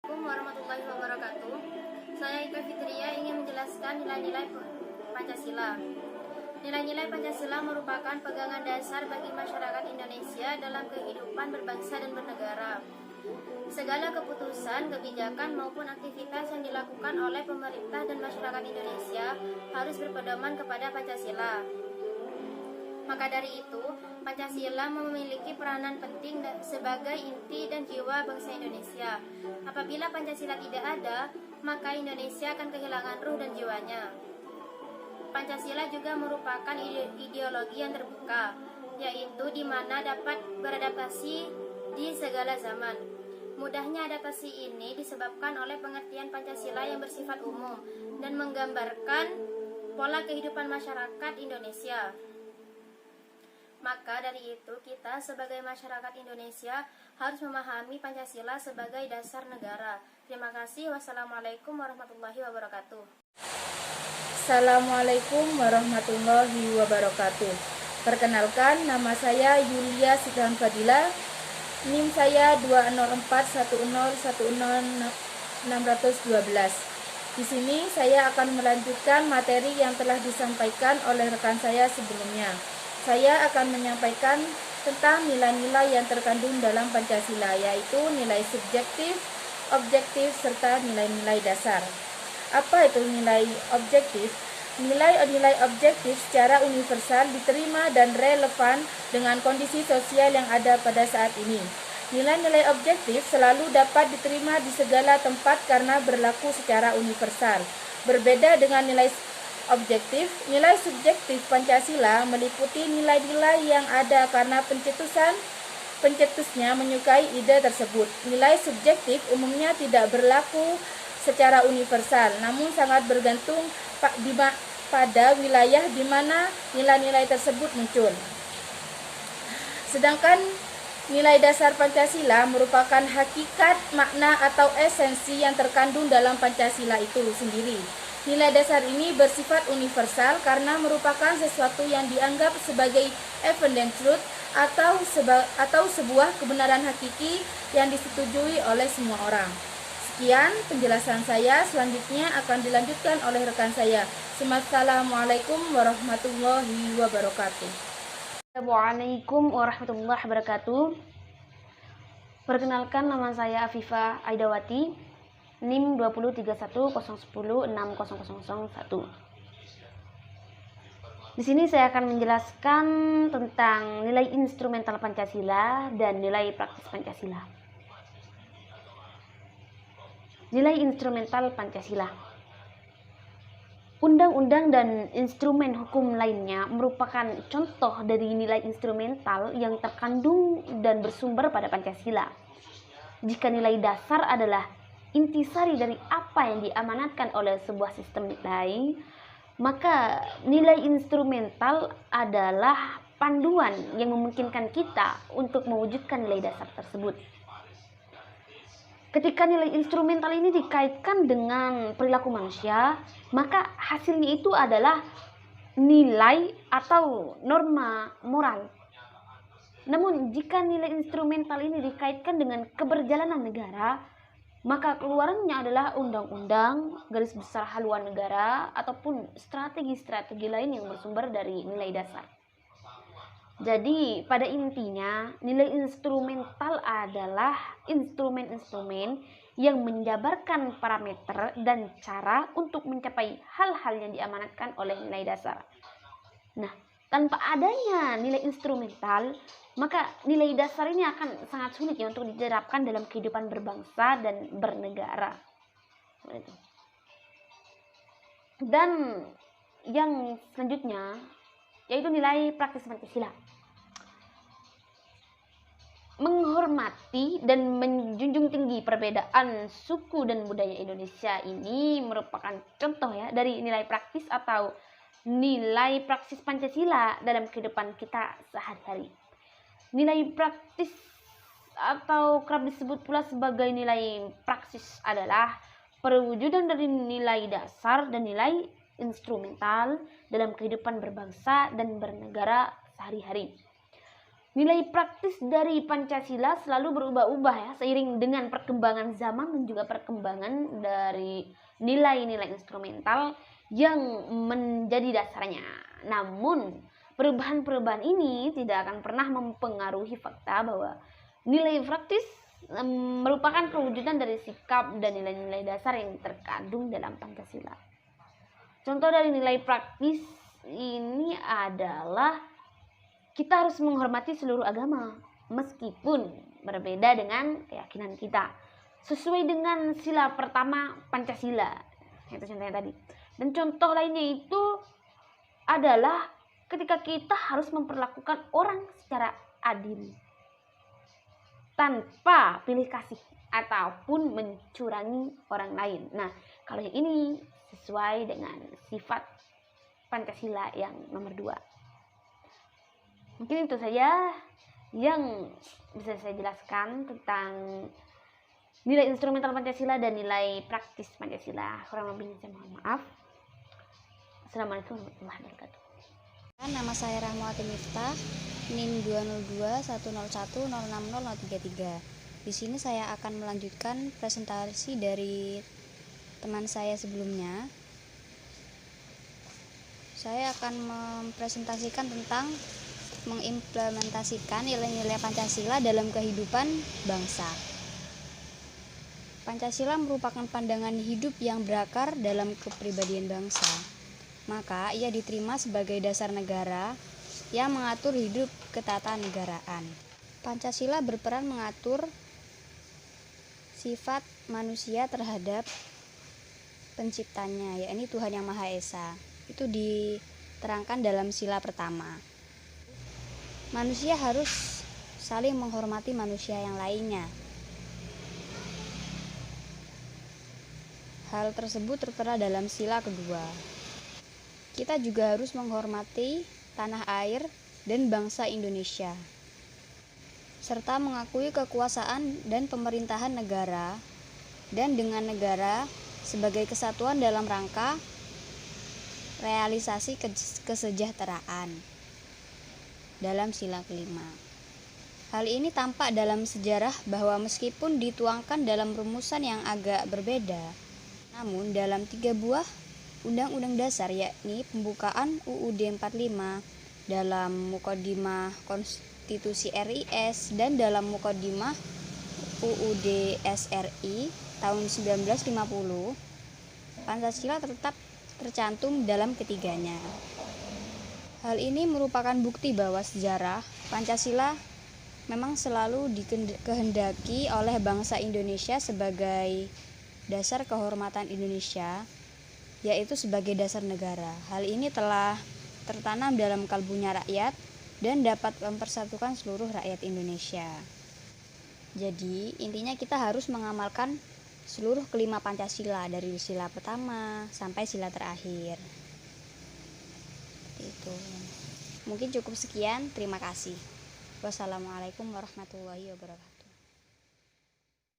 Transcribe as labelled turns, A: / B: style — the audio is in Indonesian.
A: Assalamualaikum warahmatullahi wabarakatuh. Saya Ika Fitria ingin menjelaskan nilai-nilai Pancasila. Nilai-nilai Pancasila merupakan pegangan dasar bagi masyarakat Indonesia dalam kehidupan berbangsa dan bernegara. Segala keputusan, kebijakan maupun aktivitas yang dilakukan oleh pemerintah dan masyarakat Indonesia harus berpedoman kepada Pancasila. Maka dari itu, Pancasila memiliki peranan penting sebagai inti dan jiwa bangsa Indonesia. Apabila Pancasila tidak ada, maka Indonesia akan kehilangan ruh dan jiwanya. Pancasila juga merupakan ideologi yang terbuka, yaitu di mana dapat beradaptasi di segala zaman. Mudahnya adaptasi ini disebabkan oleh pengertian Pancasila yang bersifat umum dan menggambarkan pola kehidupan masyarakat Indonesia. Maka dari itu, kita sebagai masyarakat Indonesia harus memahami Pancasila sebagai dasar negara. Terima kasih. Wassalamualaikum warahmatullahi wabarakatuh.
B: Assalamualaikum warahmatullahi wabarakatuh. Perkenalkan, nama saya Yulia Sidhan Fadila. NIM saya 20410100612. Di sini saya akan melanjutkan materi yang telah disampaikan oleh rekan saya sebelumnya. Saya akan menyampaikan tentang nilai-nilai yang terkandung dalam Pancasila, yaitu nilai subjektif, objektif, serta nilai-nilai dasar. Apa itu nilai objektif? Nilai-nilai objektif secara universal diterima dan relevan dengan kondisi sosial yang ada pada saat ini. Nilai-nilai objektif selalu dapat diterima di segala tempat karena berlaku secara universal. Berbeda dengan nilai objektif, nilai subjektif Pancasila meliputi nilai-nilai yang ada karena pencetusnya menyukai ide tersebut. Nilai subjektif umumnya tidak berlaku secara universal, namun sangat bergantung pada wilayah di mana nilai-nilai tersebut muncul. Sedangkan nilai dasar Pancasila merupakan hakikat, makna, atau esensi yang terkandung dalam Pancasila itu sendiri. Nilai dasar ini bersifat universal karena merupakan sesuatu yang dianggap sebagai evident truth atau sebuah kebenaran hakiki yang disetujui oleh semua orang. Sekian penjelasan saya, selanjutnya akan dilanjutkan oleh rekan saya. Assalamualaikum warahmatullahi wabarakatuh.
C: Assalamualaikum warahmatullahi wabarakatuh. Perkenalkan, nama saya Afifah Aidawati, NIM 20310106001. Di sini saya akan menjelaskan tentang nilai instrumental Pancasila dan nilai praktis Pancasila. Nilai instrumental Pancasila. Undang-undang dan instrumen hukum lainnya merupakan contoh dari nilai instrumental yang terkandung dan bersumber pada Pancasila. Jika nilai dasar adalah intisari dari apa yang diamanatkan oleh sebuah sistem nilai, maka nilai instrumental adalah panduan yang memungkinkan kita untuk mewujudkan nilai dasar tersebut. Ketika nilai instrumental ini dikaitkan dengan perilaku manusia, maka hasilnya itu adalah nilai atau norma moral. Namun jika nilai instrumental ini dikaitkan dengan keberjalanan negara, maka keluarannya adalah undang-undang, garis besar haluan negara, ataupun strategi-strategi lain yang bersumber dari nilai dasar. Jadi pada intinya nilai instrumental adalah instrumen-instrumen yang menjabarkan parameter dan cara untuk mencapai hal-hal yang diamanatkan oleh nilai dasar. Nah, tanpa adanya nilai instrumental, maka nilai dasar ini akan sangat sulit ya untuk diterapkan dalam kehidupan berbangsa dan bernegara. Dan yang selanjutnya yaitu nilai praktis Pancasila. Menghormati dan menjunjung tinggi perbedaan suku dan budaya Indonesia ini merupakan contoh ya dari nilai praktis atau nilai praksis Pancasila dalam kehidupan kita sehari-hari. Nilai praktis atau kerap disebut pula sebagai nilai praksis adalah perwujudan dari nilai dasar dan nilai instrumental dalam kehidupan berbangsa dan bernegara sehari-hari. Nilai praktis dari Pancasila selalu berubah-ubah ya, seiring dengan perkembangan zaman dan juga perkembangan dari nilai-nilai instrumental yang menjadi dasarnya. Namun, perubahan-perubahan ini tidak akan pernah mempengaruhi fakta bahwa nilai praktis merupakan perwujudan dari sikap dan nilai-nilai dasar yang terkandung dalam Pancasila. Contoh dari nilai praktis ini adalah kita harus menghormati seluruh agama meskipun berbeda dengan keyakinan kita, sesuai dengan sila pertama Pancasila. Itu contohnya tadi. Dan contoh lainnya itu adalah ketika kita harus memperlakukan orang secara adil, tanpa pilih kasih ataupun mencurangi orang lain. Nah, kalau yang ini sesuai dengan sifat Pancasila yang nomor 2. Mungkin itu saja yang bisa saya jelaskan tentang nilai instrumental Pancasila dan nilai praktis Pancasila. Kurang lebihnya saya mohon maaf. Assalamualaikum warahmatullahi wabarakatuh.
A: Nama saya Rahmawati Miftah, NIM 202.101.060.033. Di sini saya akan melanjutkan presentasi dari teman saya sebelumnya. Saya akan mempresentasikan tentang mengimplementasikan nilai-nilai Pancasila dalam kehidupan bangsa. Pancasila merupakan pandangan hidup yang berakar dalam kepribadian bangsa. Maka ia diterima sebagai dasar negara yang mengatur hidup ketatanegaraan. Pancasila berperan mengatur sifat manusia terhadap penciptanya, yakni Tuhan Yang Maha Esa. Itu diterangkan dalam sila pertama. Manusia harus saling menghormati manusia yang lainnya. Hal tersebut tertera dalam sila kedua. Kita juga harus menghormati tanah air dan bangsa Indonesia, serta mengakui kekuasaan dan pemerintahan negara dan dengan negara sebagai kesatuan dalam rangka realisasi kesejahteraan. Dalam sila kelima. Hal ini tampak dalam sejarah bahwa meskipun dituangkan dalam rumusan yang agak berbeda, namun dalam 3 buah Undang-Undang Dasar, yakni pembukaan UUD 45, dalam Muqaddimah Konstitusi RIS, dan dalam Muqaddimah UUD SRI tahun 1950, Pancasila tetap tercantum dalam ketiganya. Hal ini merupakan bukti bahwa sejarah Pancasila memang selalu dikehendaki oleh bangsa Indonesia sebagai dasar kehormatan Indonesia, yaitu sebagai dasar negara. Hal ini telah tertanam dalam kalbunya rakyat dan dapat mempersatukan seluruh rakyat Indonesia. Jadi, intinya kita harus mengamalkan seluruh kelima Pancasila dari sila pertama sampai sila terakhir. Itu. Mungkin cukup sekian, terima kasih. Wassalamualaikum warahmatullahi wabarakatuh.